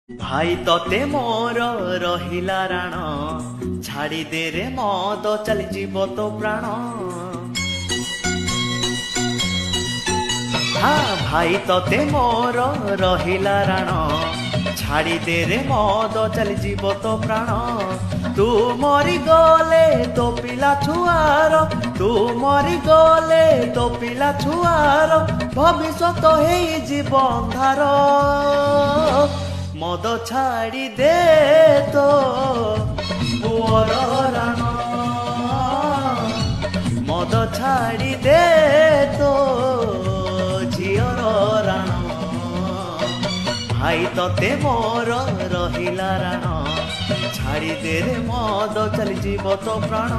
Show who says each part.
Speaker 1: भाई तते मोर रहिला राण छाड़ी दे रे मद चली जीव तो प्राण। हाँ भाई तते मोर रहिला राण छाड़ी दे रे मद चली जीव तो प्राण। तू मरी गले तो पिला छुआर, तू मरी गले तो पिला छुआर भविष्यत हेई जीव अंधार। मद छाड़ी दे तो पुअर राण, मद छाड़ी दे तो झियर राण। भाई तते मोर रहिला राण छाड़ी दे रे मद चली जीव तो प्राण।